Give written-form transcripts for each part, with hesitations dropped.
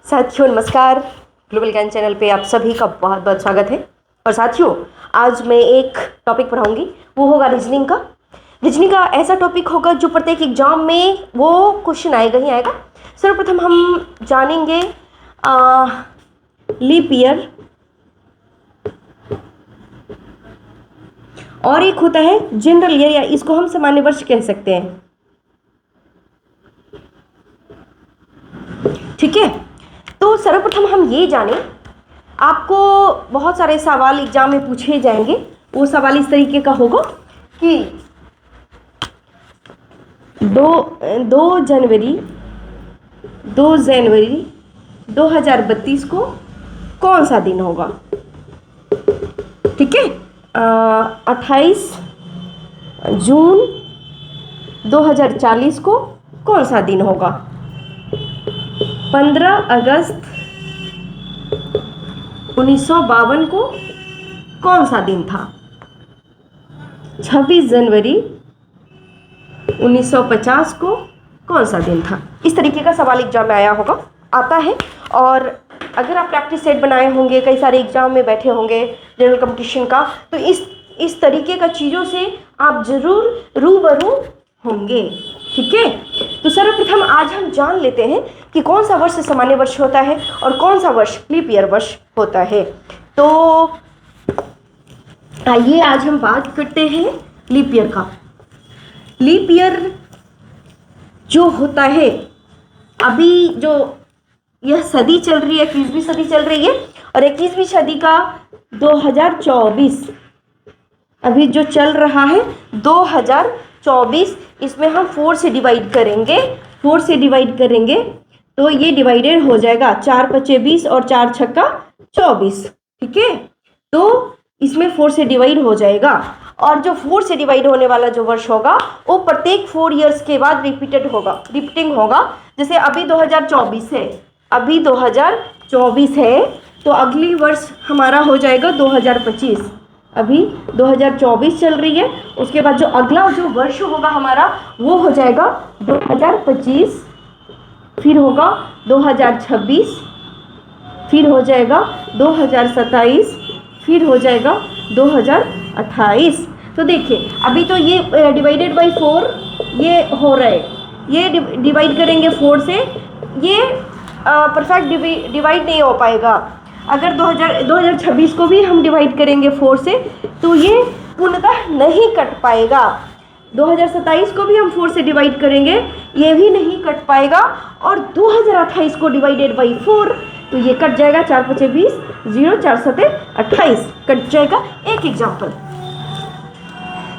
साथियों नमस्कार। ग्लोबल ज्ञान चैनल पे आप सभी का बहुत बहुत स्वागत है। और साथियों, आज मैं एक टॉपिक पढ़ाऊंगी, वो होगा रीजनिंग का। रीजनिंग का ऐसा टॉपिक होगा जो प्रत्येक एग्जाम में वो क्वेश्चन आएगा ही आएगा। सर्वप्रथम हम जानेंगे लीप ईयर, और एक होता है जनरल ईयर, या इसको हम सामान्य वर्ष कह सकते हैं। ठीक है, तो सर्वप्रथम हम ये जानें, आपको बहुत सारे सवाल एग्जाम में पूछे जाएंगे। वो सवाल इस तरीके का होगा कि 2 जनवरी 2032 को कौन सा दिन होगा। ठीक है, 28 जून 2040 को कौन सा दिन होगा। 15 अगस्त 1952 को कौन सा दिन था। 26 जनवरी 1950 को कौन सा दिन था। इस तरीके का सवाल एग्जाम में आता है। और अगर आप प्रैक्टिस सेट बनाए होंगे, कई सारे एग्जाम में बैठे होंगे जनरल कंपटीशन का, तो इस तरीके का चीज़ों से आप जरूर रूबरू होंगे। ठीक है, तो सर्वप्रथम आज हम जान लेते हैं कि कौन सा वर्ष सामान्य वर्ष होता है और कौन सा वर्ष लीप ईयर वर्ष होता है। तो आइए आज हम बात करते हैं लीप ईयर का। लीप ईयर जो होता है, अभी जो यह सदी चल रही है, 21वीं सदी चल रही है, और 21वीं सदी का 2024 अभी जो चल रहा है 2024, इसमें हम 4 से डिवाइड करेंगे तो ये डिवाइडेड हो जाएगा 4 पचे 20 और 4 छक्का 24। ठीक है, तो इसमें 4 से डिवाइड हो जाएगा, और जो 4 से डिवाइड होने वाला जो वर्ष होगा वो प्रत्येक 4 इयर्स के बाद रिपीटिंग होगा। जैसे अभी 2024 है, तो अगली वर्ष हमारा हो जाएगा 2025। अभी 2024 चल रही है, उसके बाद जो अगला जो वर्ष होगा हमारा वो हो जाएगा 2025, फिर होगा 2026, फिर हो जाएगा 2027, फिर हो जाएगा 2028। तो देखिए, अभी तो ये डिवाइडेड बाई 4 ये हो रहा है, ये डिवाइड करेंगे 4 से, ये परफेक्ट डिवाइड नहीं हो पाएगा। अगर 2026 को भी हम डिवाइड करेंगे 4 से, तो ये पूर्णतः नहीं कट पाएगा। 2027 को भी हम 4 से डिवाइड करेंगे, ये भी नहीं कट पाएगा। और 2028 को डिवाइडेड बाई 4, तो ये कट जाएगा। 4 पचे 20, 0 4 सते 28 कट जाएगा। एक एग्जाम्पल,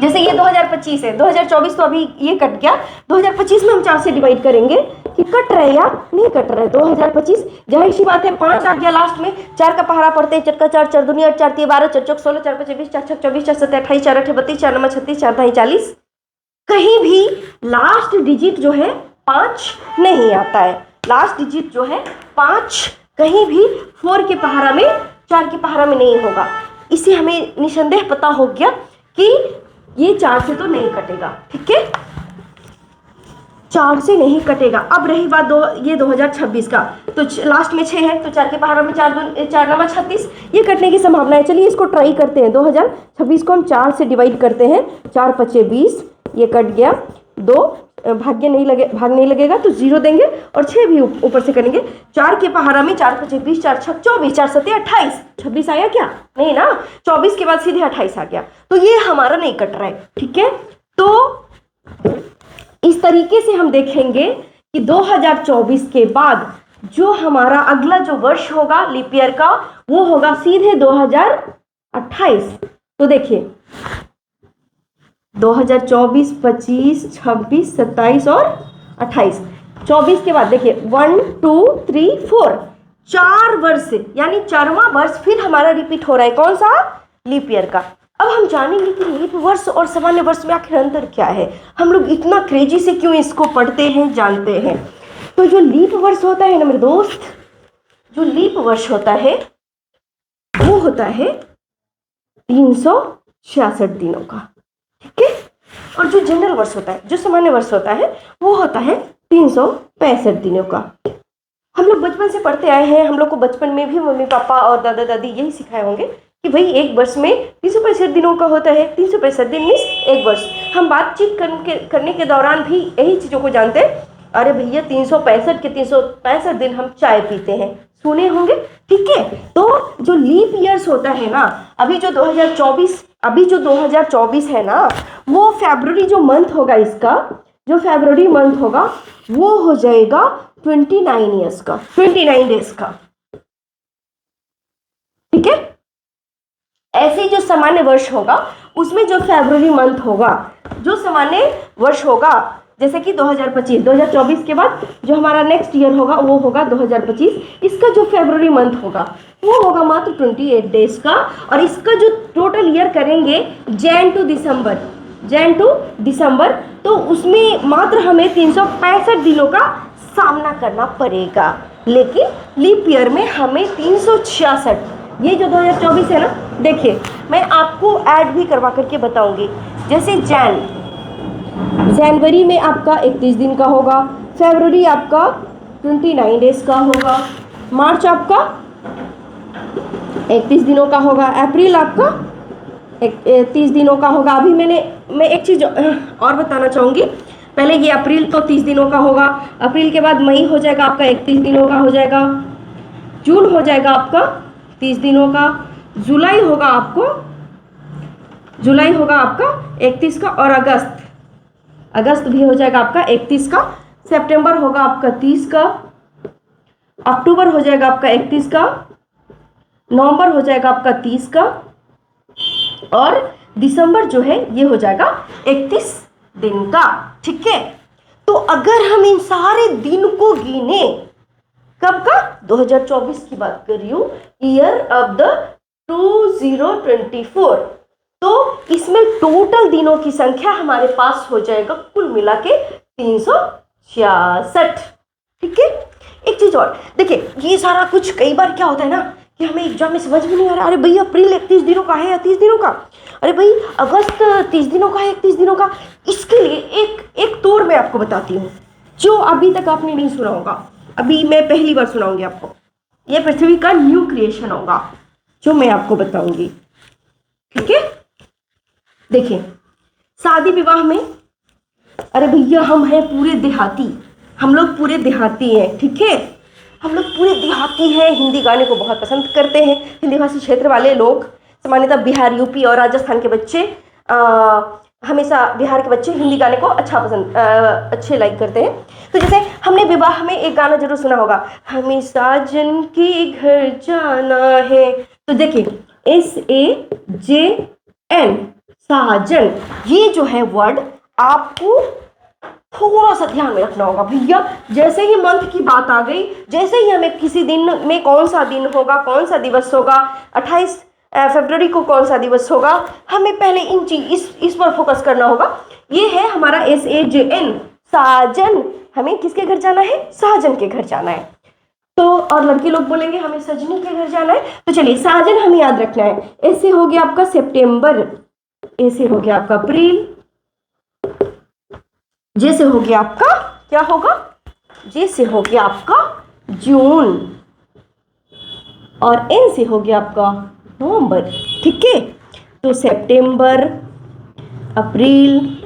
जैसे ये 2025 है, 2024 तो अभी ये कट गया, 2025 में हम 4 से डिवाइड करेंगे कि कट रहे या नहीं कट रहे। 2025 जाहिर सी बात है 5 आ गया लास्ट में, 4 का पहाड़ा पड़ते हैं, चटका 4 4 दूनी 8 4 3 12 4 चौक 16 4 5 20 4 6 24 4 7 28 4 8 32 4 9 36 4 9 40। कहीं भी लास्ट डिजिट जो है 5 नहीं आता है। लास्ट डिजिट जो है 5 कहीं भी 4 के पहाड़ा में, 4 के पहाड़ा में नहीं होगा। इससे हमें निसंदेह पता हो गया कि ये 4 से तो नहीं कटेगा। ठीक है, 4 से नहीं कटेगा। अब रही बात ये 2026 का, तो लास्ट में 6 है, तो 4 के पहाड़ा में 4 9 36, ये कटने की संभावना है। चलिए इसको ट्राई करते हैं। 2026 को हम 4 से डिवाइड करते हैं, 4 पचे 20, ये कट गया। 2 भाग नहीं लगेगा तो 0 देंगे, और 6 भी ऊपर से करेंगे। 4 के पहाड़ा में 4 पचे 20, 4 छक 24, 4 सते 28, 26 आया क्या? नहीं ना, 24 के बाद सीधे 28 आ गया, तो ये हमारा नहीं कट रहा है। ठीक है, तो इस तरीके से हम देखेंगे कि 2024 के बाद जो हमारा अगला जो वर्ष होगा लीप ईयर का, वो होगा सीधे 2028। तो देखिए 2024, 25, 26, 27 और 28। 24 के बाद देखिए 1 2 3 4, 4 वर्ष, यानी 4वां वर्ष फिर हमारा रिपीट हो रहा है। कौन सा? लीप ईयर का। अब हम जानेंगे कि लीप वर्ष और सामान्य वर्ष में आखिर अंतर क्या है। हम लोग इतना क्रेजी से क्यों इसको पढ़ते हैं, जानते हैं। तो जो लीप वर्ष होता है ना मेरे दोस्त, जो लीप वर्ष होता है वो होता है 366 दिनों का। ठीक है, और जो जनरल वर्ष होता है, जो सामान्य वर्ष होता है, वो होता है 365 दिनों का। हम लोग बचपन से पढ़ते आए हैं, हम लोग को बचपन में भी मम्मी पापा और दादा दादी यही सिखाए होंगे कि भाई एक वर्ष में 365 दिनों का होता है, 365 दिन मीन्स एक वर्ष। हम बातचीत करने के दौरान भी यही चीज़ों को जानते हैं। अरे भैया 365 के 365 दिन हम चाय पीते हैं, सुने होंगे, ठीक है। तो जो लीप ईयर्स होता है ना, अभी जो 2024 है ना, वो फरवरी जो मंथ होगा, इसका जो फरवरी मंथ होगा वो हो जाएगा 29 ईयर्स का, 29 डेज का, ठीक है। ऐसे जो सामान्य वर्ष होगा उसमें जो फरवरी मंथ होगा, जो सामान्य वर्ष होगा, जैसे कि 2024 के बाद जो हमारा नेक्स्ट ईयर होगा वो होगा 2025, इसका जो फरवरी मंथ होगा वो होगा मात्र 28 डेज का। और इसका जो टोटल ईयर करेंगे जैन टू दिसंबर, तो उसमें मात्र हमें 365 दिनों का सामना करना पड़ेगा। लेकिन लीप ईयर में हमें 366, ये जो 2024 है ना, देखिए मैं आपको ऐड भी करवा करके बताऊंगी। जैसे जनवरी में आपका 31 दिन का होगा, फरवरी आपका 29 डेज का होगा, मार्च आपका 31 दिनों का होगा, अप्रैल आपका 30 दिनों का होगा। अभी मैं एक चीज़ और बताना चाहूँगी। पहले ये अप्रैल तो 30 दिनों का होगा, अप्रैल के बाद मई हो जाएगा आपका 31 दिनों का हो जाएगा, जून हो जाएगा आपका 30 दिनों का, जुलाई होगा आपका 31 का, और अगस्त भी हो जाएगा आपका 31 का, सितंबर होगा आपका 30 का, अक्टूबर हो जाएगा आपका 31 का, नवंबर हो जाएगा आपका 30 का, और दिसंबर जो है ये हो जाएगा 31 दिन का, ठीक है। तो अगर हम इन सारे दिन को गिने, कब का 2024 की बात कर रही हूँ, ईयर ऑफ द 2024, तो इसमें टोटल दिनों की संख्या हमारे पास हो जाएगा कुल मिला के 366, ठीक है। एक चीज और देखिए, ये सारा कुछ कई बार क्या होता है ना कि हमें एग्जाम में समझ में नहीं आ रहा। अरे भाई अप्रैल 31 दिनों का है या 30 दिनों का, अरे भाई अगस्त 30 दिनों का है 31 दिनों का। इसके लिए एक तोड़ मैं आपको बताती हूँ जो अभी तक आपने नहीं सुना होगा, अभी मैं पहली बार सुनाऊंगी आपको। ये पृथ्वी का न्यू क्रिएशन होगा जो मैं आपको बताऊंगी, ठीक है। देखिए शादी विवाह में, अरे भैया हम हैं पूरे देहाती, हम लोग पूरे देहाती हैं, ठीक है, हम लोग पूरे देहाती हैं, हिंदी गाने को बहुत पसंद करते हैं। हिंदी भाषी क्षेत्र वाले लोग, सामान्यतः बिहार, यूपी और राजस्थान के बच्चे, हमेशा बिहार के बच्चे हिंदी गाने को अच्छे लाइक करते हैं। तो जैसे हमने विवाह में एक गाना जरूर सुना होगा, हमें साजन के घर जाना है। तो देखिए SAJN, साजन, ये जो है वर्ड आपको थोड़ा सा ध्यान में रखना होगा भैया। जैसे ही मंथ की बात आ गई, जैसे ही हमें किसी दिन में कौन सा दिन होगा, कौन सा दिवस होगा, 28 फरवरी को कौन सा दिवस होगा, हमें पहले इस पर फोकस करना होगा। ये है हमारा SAJN, साजन। हमें किसके घर जाना है? साजन के घर जाना है। तो और लड़के लोग बोलेंगे हमें सजनी के घर जाना है। तो चलिए साजन हमें याद रखना है। ऐसे हो गया आपका सितंबर, ऐसे हो गया आपका अप्रैल, जैसे हो गया आपका क्या होगा, जैसे हो गया आपका जून, और एन से हो गया आपका नवंबर, ठीक है। तो सितंबर, अप्रैल,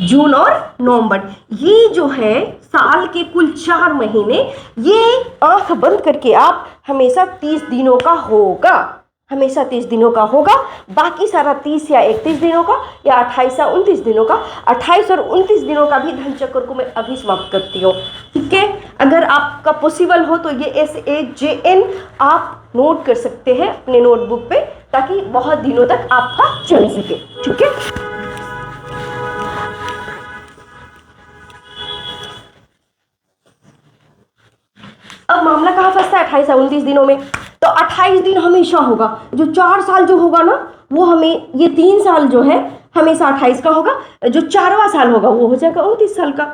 जून और नवंबर, ये जो है साल के कुल 4 महीने, ये आंख बंद करके आप हमेशा 30 दिनों का होगा, हमेशा 30 दिनों का होगा। बाकी सारा 30 या 31 दिनों का या 28 या 29 दिनों का। 28 और 29 दिनों का भी धन चक्र को मैं अभी समाप्त करती हूँ, ठीक है। अगर आपका पॉसिबल हो तो ये SAJN आप नोट कर सकते हैं अपने नोटबुक पे, ताकि बहुत दिनों तक आपका चल सके, ठीक है। अब मामला कहाँ फंसता है 28 या 29 दिनों में। तो 28 दिन हमेशा होगा, जो 4 साल जो होगा ना वो हमें, ये 3 साल जो है हमेशा 28 का होगा, जो 4वां साल होगा वो हो जाएगा 29 साल का,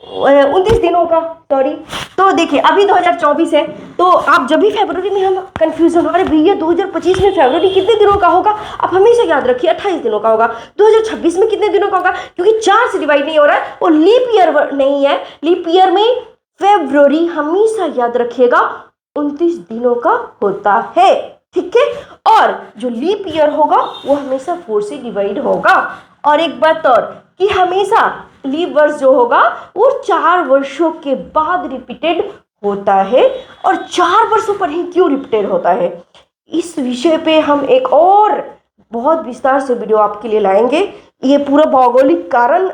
29 दिनों का, सॉरी। तो देखिए अभी 2024 है, तो आप जब भी फरवरी में हम कंफ्यूजन हो, अरे भैया 2025 में फरवरी कितने दिनों का होगा, आप हमेशा याद रखिए 28 दिनों का होगा। 2026 में कितने दिनों का होगा, क्योंकि 4 से डिवाइड नहीं हो रहा है, और लीप ईयर नहीं है। लीप ईयर में फरवरी हमेशा याद रखिएगा 29 दिनों का होता है, ठीक है। और जो लीप ईयर होगा वो हमेशा 4 से डिवाइड होगा। और एक बात और कि हमेशा लीप वर्ष जो होगा वो 4 वर्षों के बाद रिपीटेड होता है। और 4 वर्षों पर ही क्यों रिपीटेड होता है, इस विषय पे हम एक और बहुत विस्तार से वीडियो आपके लिए लाएंगे। ये पूरा भौगोलिक कारण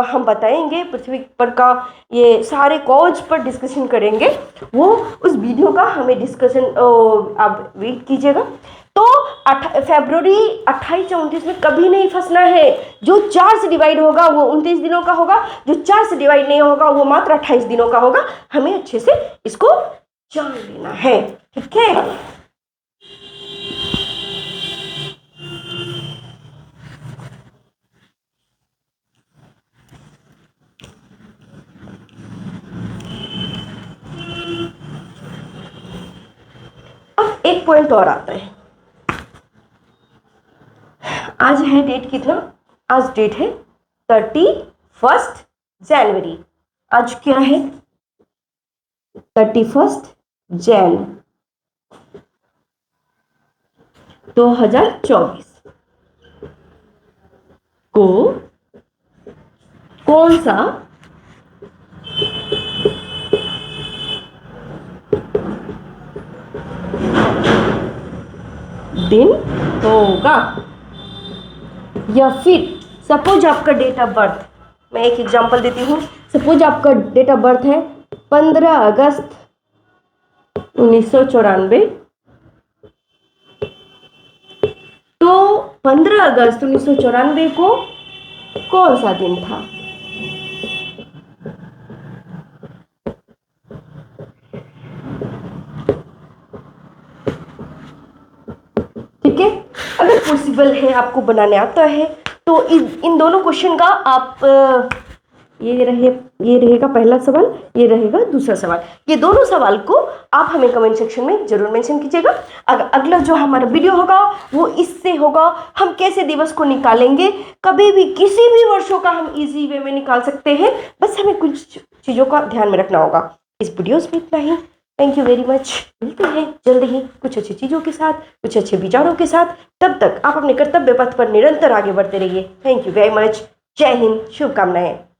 हम बताएंगे, पृथ्वी पर का ये सारे कॉज पर डिस्कशन करेंगे। वो उस वीडियो का हमें डिस्कशन आप वेट कीजिएगा। तो फरवरी 28 या 29 में कभी नहीं फंसना है। जो 4 से डिवाइड होगा वो 29 दिनों का होगा, जो 4 से डिवाइड नहीं होगा वो मात्र 28 दिनों का होगा। हमें अच्छे से इसको जान लेना है, ठीक है। अब एक पॉइंट और आता है। आज है डेट कितना, आज डेट है 31 जनवरी। आज क्या है 31 जैन 2024 को कौन सा दिन होगा। या फिर सपोज आपका डेट ऑफ बर्थ, मैं एक एग्जांपल देती हूँ। सपोज आपका डेट ऑफ बर्थ है 15 अगस्त 1994, तो 15 अगस्त 1994 को कौन सा दिन था। ठीक है, अगर पॉसिबल है, आपको बनाने आता है, तो इन दोनों क्वेश्चन का आप ये रहेगा पहला सवाल, ये रहेगा दूसरा सवाल। ये दोनों सवाल को आप हमें कमेंट सेक्शन में जरूर मेंशन कीजिएगा। अगला जो हमारा वीडियो होगा वो इससे होगा, हम कैसे दिवस को निकालेंगे। कभी भी किसी भी वर्षों का हम इजी वे में निकाल सकते हैं, बस हमें कुछ चीज़ों का ध्यान में रखना होगा। इस वीडियोस में इतना ही। Thank you very much. मिलते हैं जल्दी ही कुछ अच्छी चीज़ों के साथ, कुछ अच्छे विचारों के साथ। तब तक आप अपने कर्तव्य पथ पर निरंतर आगे बढ़ते रहिए। Thank you very much. जय हिंद, शुभकामनाएं।